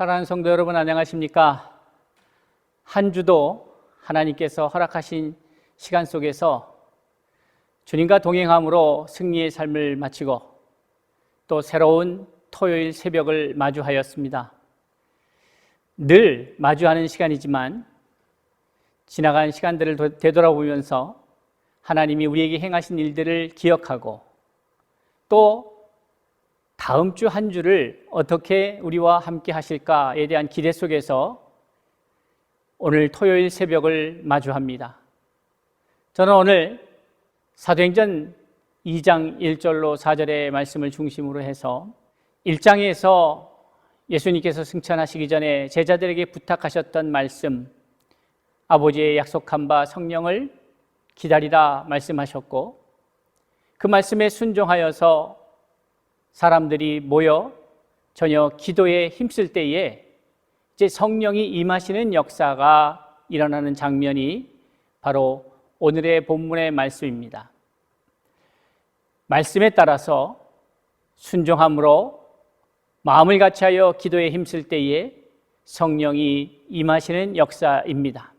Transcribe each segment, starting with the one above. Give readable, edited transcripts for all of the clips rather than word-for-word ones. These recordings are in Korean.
사랑하는 성도 여러분, 안녕하십니까? 한 주도 하나님께서 허락하신 시간 속에서 주님과 동행함으로 승리의 삶을 마치고 또 새로운 토요일 새벽을 마주하였습니다. 늘 마주하는 시간이지만 지나간 시간들을 되돌아보면서 하나님이 우리에게 행하신 일들을 기억하고 또 다음 주 한 주를 어떻게 우리와 함께 하실까에 대한 기대 속에서 오늘 토요일 새벽을 마주합니다. 저는 오늘 사도행전 2장 1절로 4절의 말씀을 중심으로 해서 1장에서 예수님께서 승천하시기 전에 제자들에게 부탁하셨던 말씀, 아버지의 약속한 바 성령을 기다리라 말씀하셨고, 그 말씀에 순종하여서 사람들이 모여 전혀 기도에 힘쓸 때에 이제 성령이 임하시는 역사가 일어나는 장면이 바로 오늘의 본문의 말씀입니다. 말씀에 따라서 순종함으로 마음을 같이하여 기도에 힘쓸 때에 성령이 임하시는 역사입니다.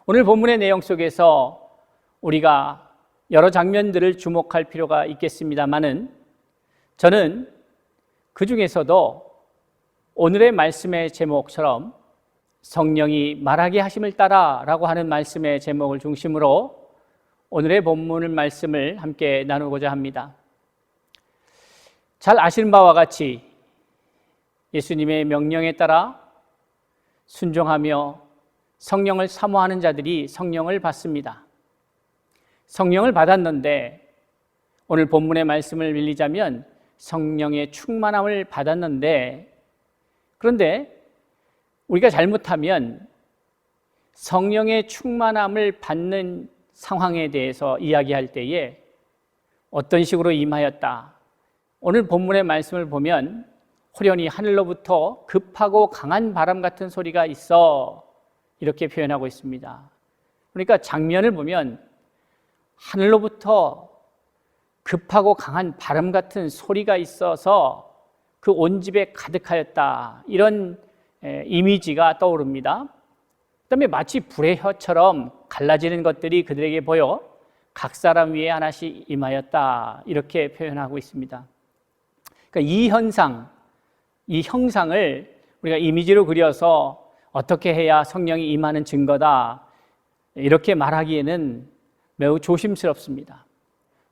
오늘 본문의 내용 속에서 우리가 여러 장면들을 주목할 필요가 있겠습니다마는 저는 그 중에서도 오늘의 말씀의 제목처럼 성령이 말하게 하심을 따라 라고 하는 말씀의 제목을 중심으로 오늘의 본문 말씀을 함께 나누고자 합니다. 잘 아시는 바와 같이 예수님의 명령에 따라 순종하며 성령을 사모하는 자들이 성령을 받습니다. 성령을 받았는데 오늘 본문의 말씀을 빌리자면 성령의 충만함을 받았는데, 그런데 우리가 잘못하면 성령의 충만함을 받는 상황에 대해서 이야기할 때에 어떤 식으로 임하였다. 오늘 본문의 말씀을 보면 호련히 하늘로부터 급하고 강한 바람 같은 소리가 있어, 이렇게 표현하고 있습니다. 그러니까 장면을 보면 하늘로부터 급하고 강한 바람 같은 소리가 있어서 그 온 집에 가득하였다, 이런 이미지가 떠오릅니다. 그다음에 마치 불의 혀처럼 갈라지는 것들이 그들에게 보여 각 사람 위에 하나씩 임하였다, 이렇게 표현하고 있습니다. 그러니까 이 현상, 이 형상을 우리가 이미지로 그려서 어떻게 해야 성령이 임하는 증거다, 이렇게 말하기에는 매우 조심스럽습니다.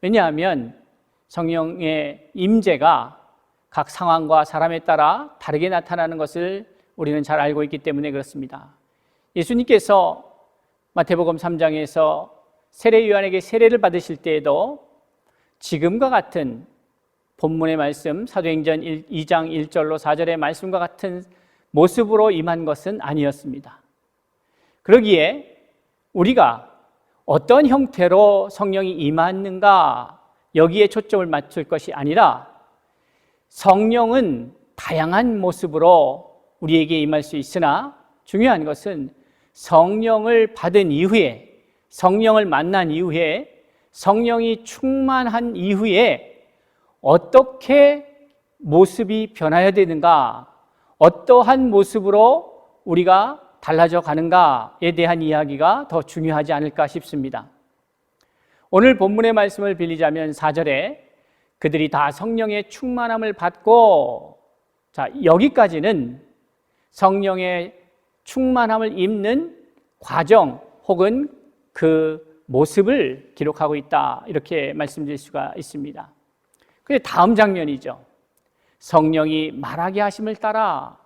왜냐하면 성령의 임재가 각 상황과 사람에 따라 다르게 나타나는 것을 우리는 잘 알고 있기 때문에 그렇습니다. 예수님께서 마태복음 3장에서 세례 요한에게 세례를 받으실 때에도 지금과 같은 본문의 말씀, 사도행전 2장 1절로 4절의 말씀과 같은 모습으로 임한 것은 아니었습니다. 그러기에 우리가 어떤 형태로 성령이 임하는가, 여기에 초점을 맞출 것이 아니라 성령은 다양한 모습으로 우리에게 임할 수 있으나 중요한 것은 성령을 받은 이후에, 성령을 만난 이후에, 성령이 충만한 이후에 어떻게 모습이 변화해야 되는가, 어떠한 모습으로 우리가 달라져 가는가에 대한 이야기가 더 중요하지 않을까 싶습니다. 오늘 본문의 말씀을 빌리자면 4절에 그들이 다 성령의 충만함을 받고, 자, 여기까지는 성령의 충만함을 입는 과정 혹은 그 모습을 기록하고 있다, 이렇게 말씀드릴 수가 있습니다. 그런데 다음 장면이죠. 성령이 말하게 하심을 따라.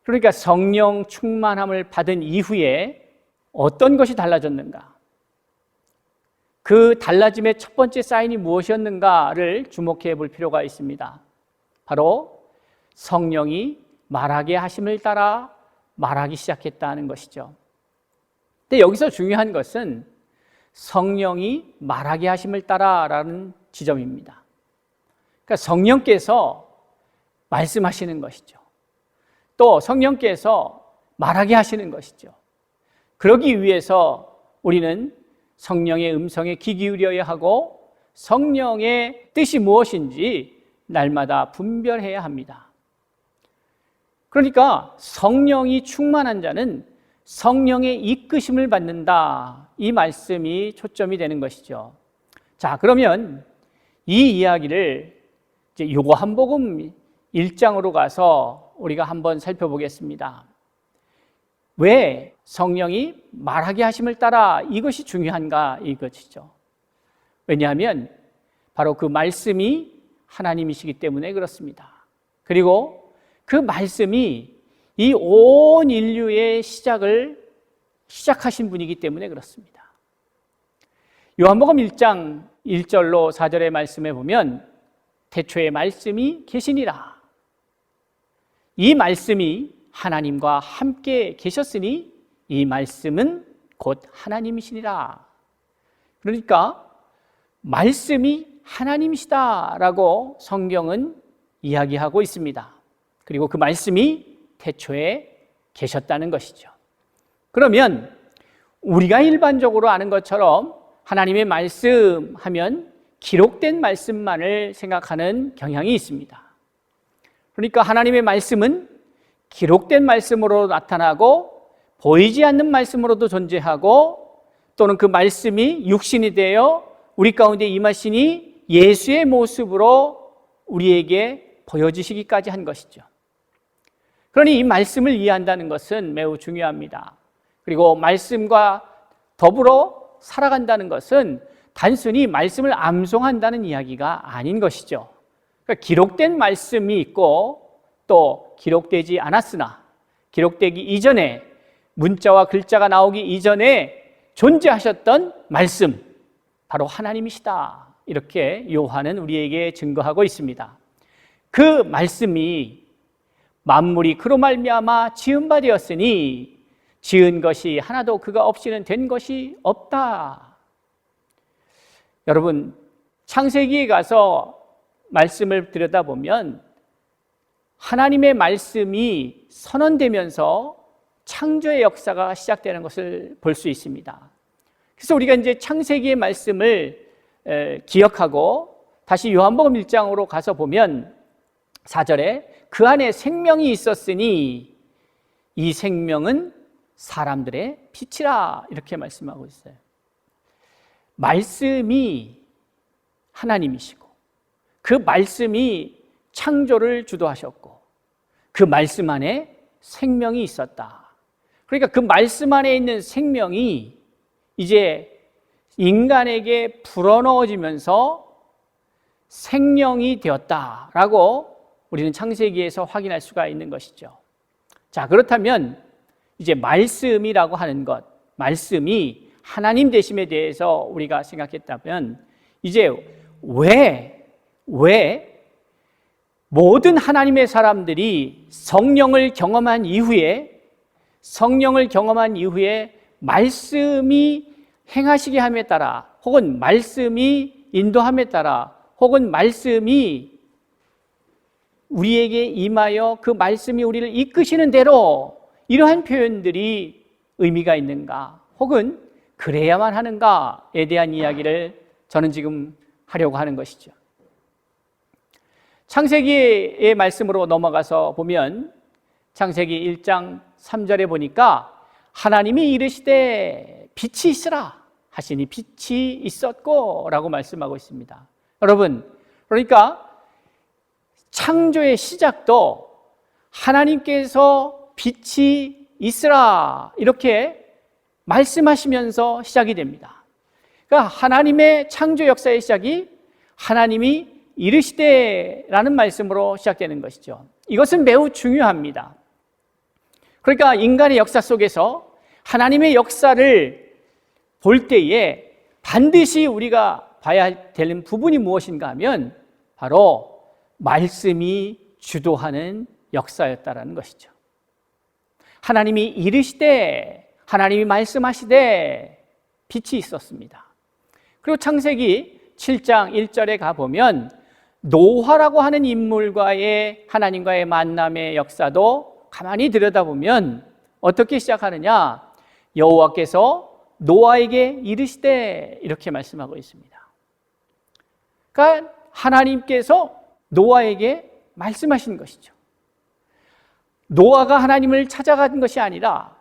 그러니까 성령 충만함을 받은 이후에 어떤 것이 달라졌는가? 그 달라짐의 첫 번째 사인이 무엇이었는가를 주목해 볼 필요가 있습니다. 바로 성령이 말하게 하심을 따라 말하기 시작했다는 것이죠. 근데 여기서 중요한 것은 성령이 말하게 하심을 따라라는 지점입니다. 그러니까 성령께서 말씀하시는 것이죠. 또 성령께서 말하게 하시는 것이죠. 그러기 위해서 우리는 성령의 음성에 귀 기울여야 하고 성령의 뜻이 무엇인지 날마다 분별해야 합니다. 그러니까 성령이 충만한 자는 성령의 이끄심을 받는다. 이 말씀이 초점이 되는 것이죠. 자, 그러면 이 이야기를 이제 요한복음 1장으로 가서 우리가 한번 살펴보겠습니다. 왜 성령이 말하게 하심을 따라 이것이 중요한가 이것이죠. 왜냐하면 바로 그 말씀이 하나님이시기 때문에 그렇습니다. 그리고 그 말씀이 이 온 인류의 시작하신 분이기 때문에 그렇습니다. 요한복음 1장 1절로 4절의 말씀에 보면 태초에 말씀이 계시니라. 이 말씀이 하나님과 함께 계셨으니 이 말씀은 곧 하나님이시니라. 그러니까 말씀이 하나님이시다라고 성경은 이야기하고 있습니다. 그리고 그 말씀이 태초에 계셨다는 것이죠. 그러면 우리가 일반적으로 아는 것처럼 하나님의 말씀 하면 기록된 말씀만을 생각하는 경향이 있습니다. 그러니까 하나님의 말씀은 기록된 말씀으로 나타나고 보이지 않는 말씀으로도 존재하고 또는 그 말씀이 육신이 되어 우리 가운데 임하시니 예수의 모습으로 우리에게 보여지시기까지 한 것이죠. 그러니 이 말씀을 이해한다는 것은 매우 중요합니다. 그리고 말씀과 더불어 살아간다는 것은 단순히 말씀을 암송한다는 이야기가 아닌 것이죠. 그러니까 기록된 말씀이 있고 또 기록되지 않았으나 기록되기 이전에 문자와 글자가 나오기 이전에 존재하셨던 말씀, 바로 하나님이시다. 이렇게 요한은 우리에게 증거하고 있습니다. 그 말씀이 만물이 그로 말미암아 지은 바 되었으니 지은 것이 하나도 그가 없이는 된 것이 없다. 여러분, 창세기에 가서 말씀을 들여다보면 하나님의 말씀이 선언되면서 창조의 역사가 시작되는 것을 볼 수 있습니다. 그래서 우리가 이제 창세기의 말씀을 기억하고 다시 요한복음 1장으로 가서 보면 4절에 그 안에 생명이 있었으니 이 생명은 사람들의 빛이라 이렇게 말씀하고 있어요. 말씀이 하나님이시고 그 말씀이 창조를 주도하셨고 그 말씀 안에 생명이 있었다. 그러니까 그 말씀 안에 있는 생명이 이제 인간에게 불어넣어지면서 생명이 되었다라고 우리는 창세기에서 확인할 수가 있는 것이죠. 자, 그렇다면 이제 말씀이라고 하는 것, 말씀이 하나님 되심에 대해서 우리가 생각했다면 이제 왜 모든 하나님의 사람들이 성령을 경험한 이후에 말씀이 행하시게 함에 따라 혹은 말씀이 인도함에 따라 혹은 말씀이 우리에게 임하여 그 말씀이 우리를 이끄시는 대로 이러한 표현들이 의미가 있는가 혹은 그래야만 하는가에 대한 이야기를 저는 지금 하려고 하는 것이죠. 창세기의 말씀으로 넘어가서 보면 창세기 1장 3절에 보니까 하나님이 이르시되 빛이 있으라 하시니 빛이 있었고 라고 말씀하고 있습니다. 여러분, 그러니까 창조의 시작도 하나님께서 빛이 있으라 이렇게 말씀하시면서 시작이 됩니다. 그러니까 하나님의 창조 역사의 시작이 하나님이 이르시되라는 말씀으로 시작되는 것이죠. 이것은 매우 중요합니다. 그러니까 인간의 역사 속에서 하나님의 역사를 볼 때에 반드시 우리가 봐야 되는 부분이 무엇인가 하면 바로 말씀이 주도하는 역사였다라는 것이죠. 하나님이 이르시되, 하나님이 말씀하시되 빛이 있었습니다. 그리고 창세기 7장 1절에 가보면 노아라고 하는 인물과의 하나님과의 만남의 역사도 가만히 들여다보면 어떻게 시작하느냐? 여호와께서 노아에게 이르시되 이렇게 말씀하고 있습니다. 그러니까 하나님께서 노아에게 말씀하신 것이죠. 노아가 하나님을 찾아간 것이 아니라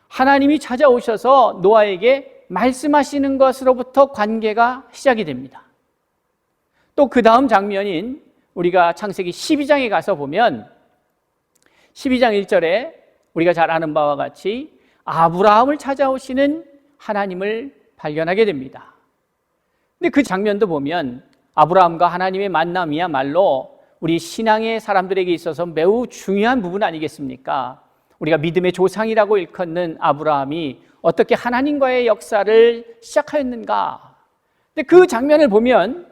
하나님이 찾아오셔서 노아에게 말씀하시는 것으로부터 관계가 시작이 됩니다. 또 그 다음 장면인 우리가 창세기 12장에 가서 보면 12장 1절에 우리가 잘 아는 바와 같이 아브라함을 찾아오시는 하나님을 발견하게 됩니다. 근데 그 장면도 보면 아브라함과 하나님의 만남이야말로 우리 신앙의 사람들에게 있어서 매우 중요한 부분 아니겠습니까? 우리가 믿음의 조상이라고 일컫는 아브라함이 어떻게 하나님과의 역사를 시작하였는가? 근데 그 장면을 보면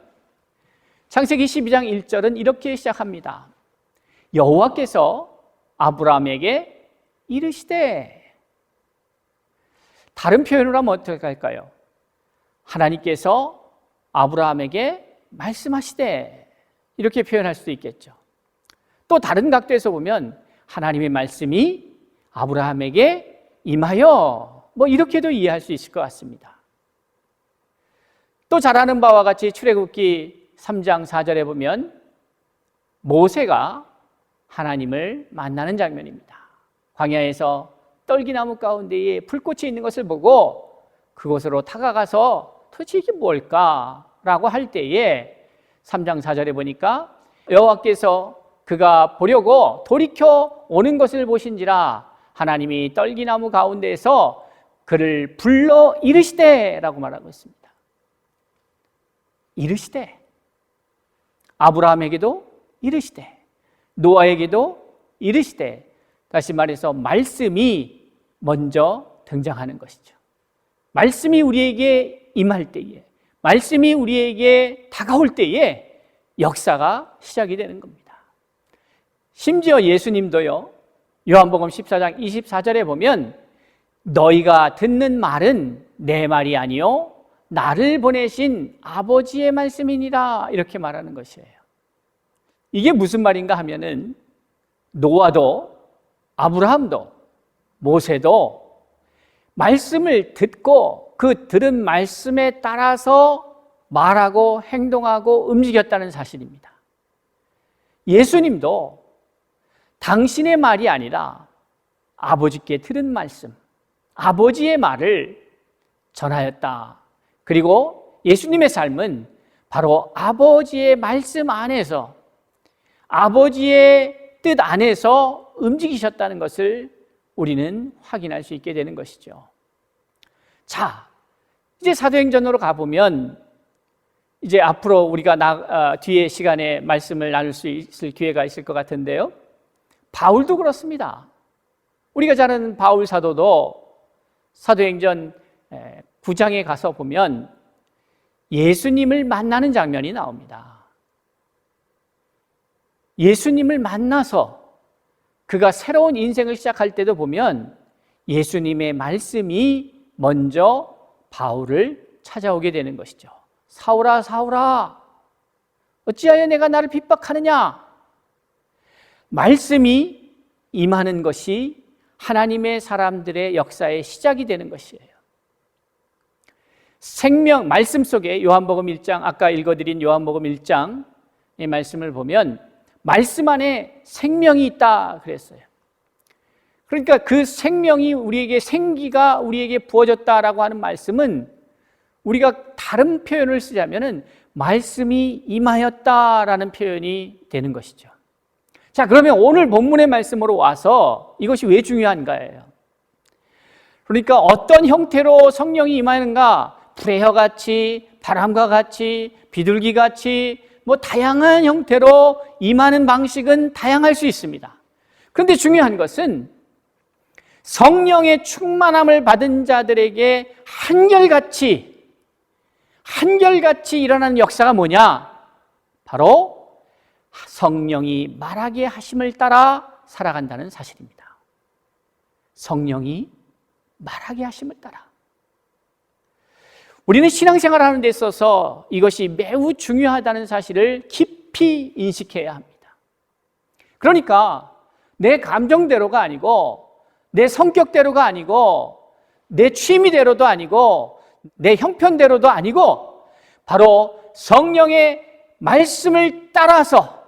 창세기 12장 1절은 이렇게 시작합니다. 여호와께서 아브라함에게 이르시되, 다른 표현으로 하면 어떻게 할까요? 하나님께서 아브라함에게 말씀하시되, 이렇게 표현할 수도 있겠죠. 또 다른 각도에서 보면 하나님의 말씀이 아브라함에게 임하여, 이렇게도 이해할 수 있을 것 같습니다. 또 잘 아는 바와 같이 출애굽기 3장 4절에 보면 모세가 하나님을 만나는 장면입니다. 광야에서 떨기나무 가운데에 불꽃이 있는 것을 보고 그곳으로 다가가서 도대체 이게 뭘까라고 할 때에 3장 4절에 보니까 여호와께서 그가 보려고 돌이켜 오는 것을 보신지라 하나님이 떨기나무 가운데에서 그를 불러 이르시되라고 말하고 있습니다. 이르시되, 아브라함에게도 이르시되, 노아에게도 이르시되, 다시 말해서 말씀이 먼저 등장하는 것이죠. 말씀이 우리에게 임할 때에, 말씀이 우리에게 다가올 때에 역사가 시작이 되는 겁니다. 심지어 예수님도요, 요한복음 14장 24절에 보면 너희가 듣는 말은 내 말이 아니요 나를 보내신 아버지의 말씀이니라, 이렇게 말하는 것이에요. 이게 무슨 말인가 하면은 노아도 아브라함도 모세도 말씀을 듣고 그 들은 말씀에 따라서 말하고 행동하고 움직였다는 사실입니다. 예수님도 당신의 말이 아니라 아버지께 들은 말씀, 아버지의 말을 전하였다. 그리고 예수님의 삶은 바로 아버지의 말씀 안에서, 아버지의 뜻 안에서 움직이셨다는 것을 우리는 확인할 수 있게 되는 것이죠. 자, 이제 사도행전으로 가보면 이제 앞으로 우리가 뒤에 시간에 말씀을 나눌 수 있을 기회가 있을 것 같은데요. 바울도 그렇습니다. 우리가 잘 아는 바울 사도도 사도행전 9장에 가서 보면 예수님을 만나는 장면이 나옵니다. 예수님을 만나서 그가 새로운 인생을 시작할 때도 보면 예수님의 말씀이 먼저 바울을 찾아오게 되는 것이죠. 사울아, 사울아, 어찌하여 내가 나를 핍박하느냐? 말씀이 임하는 것이 하나님의 사람들의 역사의 시작이 되는 것이에요. 생명, 말씀 속에 요한복음 1장, 아까 읽어드린 요한복음 1장의 말씀을 보면 말씀 안에 생명이 있다 그랬어요. 그러니까 그 생명이 우리에게, 생기가 우리에게 부어졌다라고 하는 말씀은 우리가 다른 표현을 쓰자면은 말씀이 임하였다라는 표현이 되는 것이죠. 자, 그러면 오늘 본문의 말씀으로 와서 이것이 왜 중요한가예요. 그러니까 어떤 형태로 성령이 임하는가? 불의 혀같이, 바람과 같이, 비둘기같이 다양한 형태로 임하는 방식은 다양할 수 있습니다. 그런데 중요한 것은 성령의 충만함을 받은 자들에게 한결같이 일어나는 역사가 뭐냐? 바로 성령이 말하게 하심을 따라 살아간다는 사실입니다. 성령이 말하게 하심을 따라. 우리는 신앙생활을 하는 데 있어서 이것이 매우 중요하다는 사실을 깊이 인식해야 합니다. 그러니까 내 감정대로가 아니고, 내 성격대로가 아니고, 내 취미대로도 아니고, 내 형편대로도 아니고, 바로 성령의 말씀을 따라서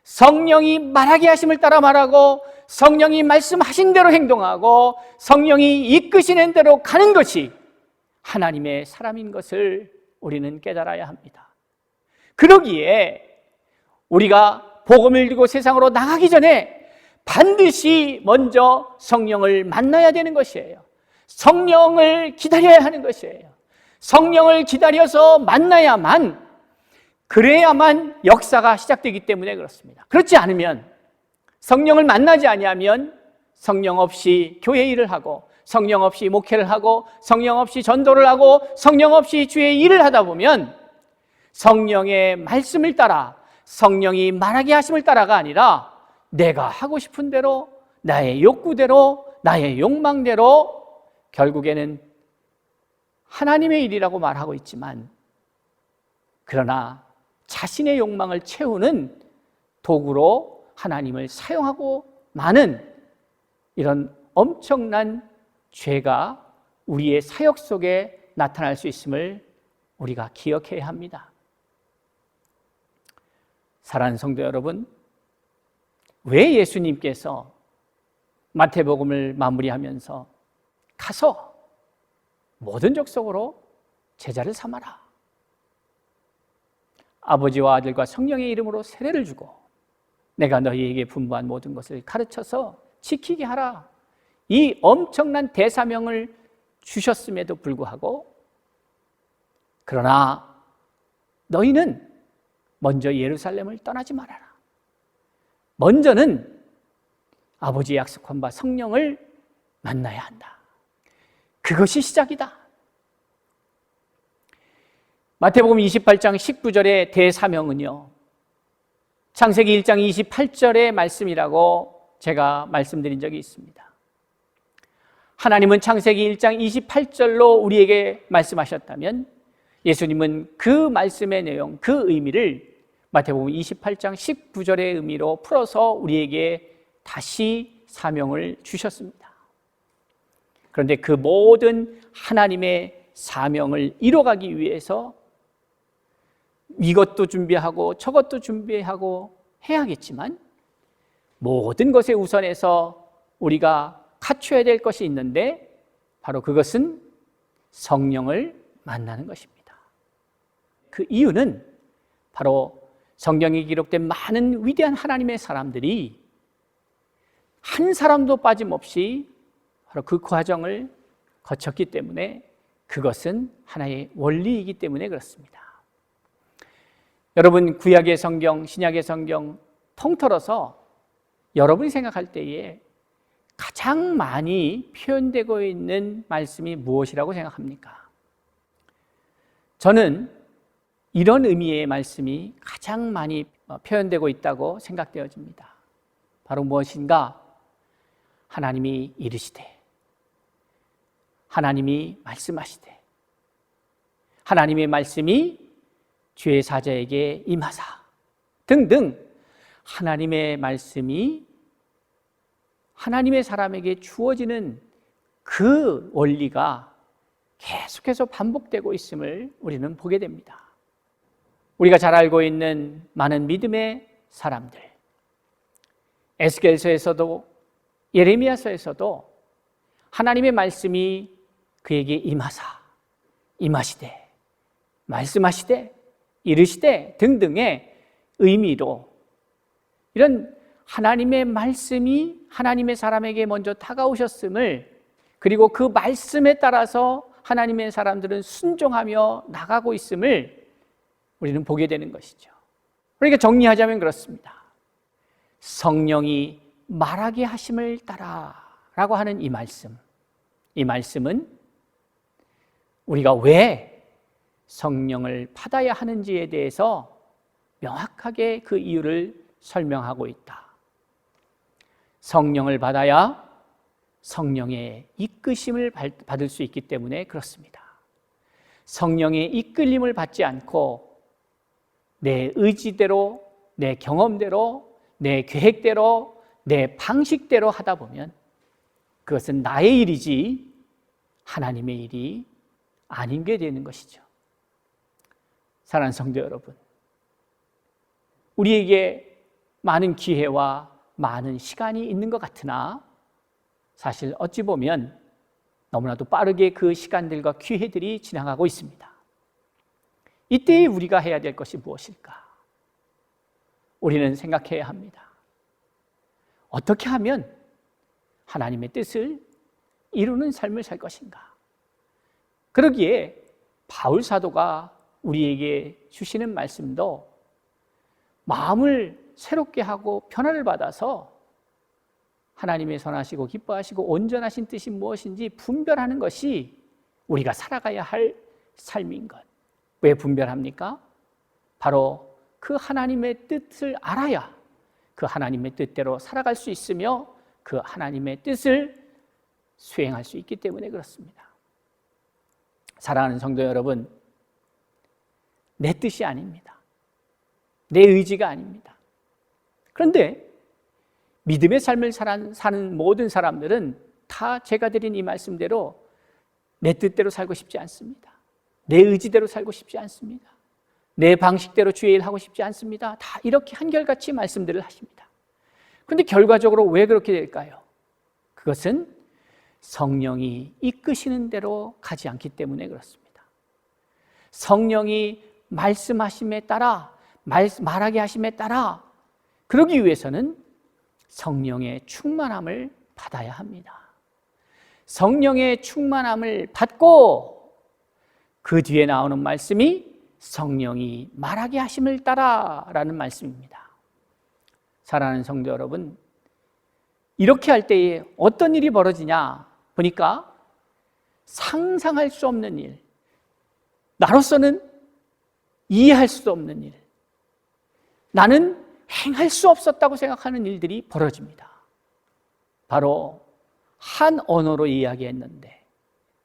성령이 말하게 하심을 따라 말하고 성령이 말씀하신 대로 행동하고 성령이 이끄시는 대로 가는 것이 하나님의 사람인 것을 우리는 깨달아야 합니다. 그러기에 우리가 복음을 들고 세상으로 나가기 전에 반드시 먼저 성령을 만나야 되는 것이에요. 성령을 기다려야 하는 것이에요. 성령을 기다려서 만나야만, 그래야만 역사가 시작되기 때문에 그렇습니다. 그렇지 않으면, 성령을 만나지 아니하면 성령 없이 교회 일을 하고 성령 없이 목회를 하고 성령 없이 전도를 하고 성령 없이 주의 일을 하다 보면 성령의 말씀을 따라, 성령이 말하게 하심을 따라가 아니라 내가 하고 싶은 대로, 나의 욕구대로, 나의 욕망대로, 결국에는 하나님의 일이라고 말하고 있지만 그러나 자신의 욕망을 채우는 도구로 하나님을 사용하고 마는 이런 엄청난 죄가 우리의 사역 속에 나타날 수 있음을 우리가 기억해야 합니다. 사랑하는 성도 여러분, 왜 예수님께서 마태복음을 마무리하면서 가서 모든 족속으로 제자를 삼아라, 아버지와 아들과 성령의 이름으로 세례를 주고 내가 너희에게 분부한 모든 것을 가르쳐서 지키게 하라, 이 엄청난 대사명을 주셨음에도 불구하고 그러나 너희는 먼저 예루살렘을 떠나지 말아라, 먼저는 아버지의 약속한 바 성령을 만나야 한다, 그것이 시작이다. 마태복음 28장 19절의 대사명은요, 창세기 1장 28절의 말씀이라고 제가 말씀드린 적이 있습니다. 하나님은 창세기 1장 28절로 우리에게 말씀하셨다면 예수님은 그 말씀의 내용, 그 의미를 마태복음 28장 19절의 의미로 풀어서 우리에게 다시 사명을 주셨습니다. 그런데 그 모든 하나님의 사명을 이뤄가기 위해서 이것도 준비하고 저것도 준비하고 해야겠지만 모든 것에 우선해서 우리가 갖춰야 될 것이 있는데 바로 그것은 성령을 만나는 것입니다. 그 이유는 바로 성경에 기록된 많은 위대한 하나님의 사람들이 한 사람도 빠짐없이 바로 그 과정을 거쳤기 때문에, 그것은 하나의 원리이기 때문에 그렇습니다. 여러분, 구약의 성경, 신약의 성경 통틀어서 여러분이 생각할 때에 가장 많이 표현되고 있는 말씀이 무엇이라고 생각합니까? 저는 이런 의미의 말씀이 가장 많이 표현되고 있다고 생각되어집니다. 바로 무엇인가? 하나님이 이르시되, 하나님이 말씀하시되, 하나님의 말씀이 주의 사자에게 임하사 등등, 하나님의 말씀이 하나님의 사람에게 주어지는 그 원리가 계속해서 반복되고 있음을 우리는 보게 됩니다. 우리가 잘 알고 있는 많은 믿음의 사람들, 에스겔서에서도 예레미야서에서도 하나님의 말씀이 그에게 임하시되, 말씀하시되, 이르시되 등등의 의미로 이런 하나님의 말씀이 하나님의 사람에게 먼저 다가오셨음을, 그리고 그 말씀에 따라서 하나님의 사람들은 순종하며 나가고 있음을 우리는 보게 되는 것이죠. 그러니까 정리하자면 그렇습니다. 성령이 말하게 하심을 따라라고 하는 이 말씀은 우리가 왜 성령을 받아야 하는지에 대해서 명확하게 그 이유를 설명하고 있다. 성령을 받아야 성령의 이끄심을 받을 수 있기 때문에 그렇습니다. 성령의 이끌림을 받지 않고 내 의지대로, 내 경험대로, 내 계획대로, 내 방식대로 하다 보면 그것은 나의 일이지 하나님의 일이 아닌 게 되는 것이죠. 사랑하는 성도 여러분, 우리에게 많은 기회와 많은 시간이 있는 것 같으나 사실 어찌 보면 너무나도 빠르게 그 시간들과 기회들이 지나가고 있습니다. 이때 우리가 해야 될 것이 무엇일까? 우리는 생각해야 합니다. 어떻게 하면 하나님의 뜻을 이루는 삶을 살 것인가? 그러기에 바울 사도가 우리에게 주시는 말씀도 마음을 새롭게 하고 변화를 받아서 하나님의 선하시고 기뻐하시고 온전하신 뜻이 무엇인지 분별하는 것이 우리가 살아가야 할 삶인 것. 왜 분별합니까? 바로 그 하나님의 뜻을 알아야 그 하나님의 뜻대로 살아갈 수 있으며 그 하나님의 뜻을 수행할 수 있기 때문에 그렇습니다. 사랑하는 성도 여러분, 내 뜻이 아닙니다. 내 의지가 아닙니다. 그런데 믿음의 삶을 사는 모든 사람들은 다 제가 드린 이 말씀대로 내 뜻대로 살고 싶지 않습니다. 내 의지대로 살고 싶지 않습니다. 내 방식대로 주의 일을 하고 싶지 않습니다. 다 이렇게 한결같이 말씀들을 하십니다. 그런데 결과적으로 왜 그렇게 될까요? 그것은 성령이 이끄시는 대로 가지 않기 때문에 그렇습니다. 성령이 말씀하심에 따라 말하게 하심에 따라 그러기 위해서는 성령의 충만함을 받아야 합니다. 성령의 충만함을 받고 그 뒤에 나오는 말씀이 성령이 말하게 하심을 따라라는 말씀입니다. 사랑하는 성도 여러분, 이렇게 할 때에 어떤 일이 벌어지냐 보니까 상상할 수 없는 일, 나로서는 이해할 수 없는 일, 나는 행할 수 없었다고 생각하는 일들이 벌어집니다. 바로 한 언어로 이야기했는데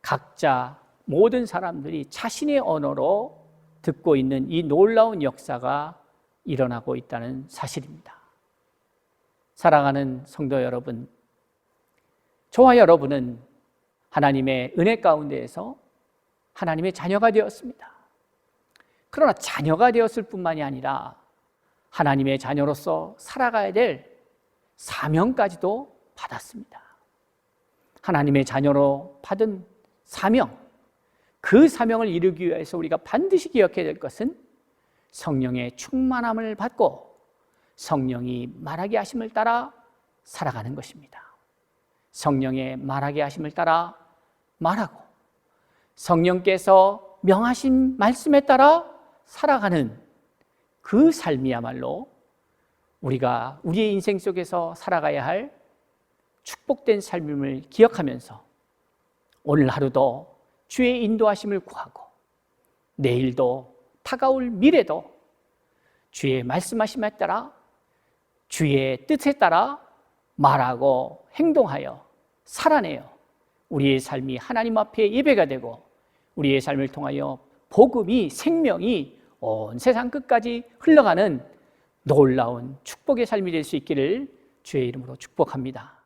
각자 모든 사람들이 자신의 언어로 듣고 있는 이 놀라운 역사가 일어나고 있다는 사실입니다. 사랑하는 성도 여러분, 저와 여러분은 하나님의 은혜 가운데에서 하나님의 자녀가 되었습니다. 그러나 자녀가 되었을 뿐만이 아니라 하나님의 자녀로서 살아가야 될 사명까지도 받았습니다. 하나님의 자녀로 받은 사명, 그 사명을 이루기 위해서 우리가 반드시 기억해야 될 것은 성령의 충만함을 받고 성령이 말하게 하심을 따라 살아가는 것입니다. 성령의 말하게 하심을 따라 말하고 성령께서 명하신 말씀에 따라 살아가는 그 삶이야말로 우리가 우리의 인생 속에서 살아가야 할 축복된 삶임을 기억하면서 오늘 하루도 주의 인도하심을 구하고 내일도 다가올 미래도 주의 말씀하심에 따라 주의 뜻에 따라 말하고 행동하여 살아내어 우리의 삶이 하나님 앞에 예배가 되고 우리의 삶을 통하여 복음이 생명이 온 세상 끝까지 흘러가는 놀라운 축복의 삶이 될 수 있기를 주의 이름으로 축복합니다.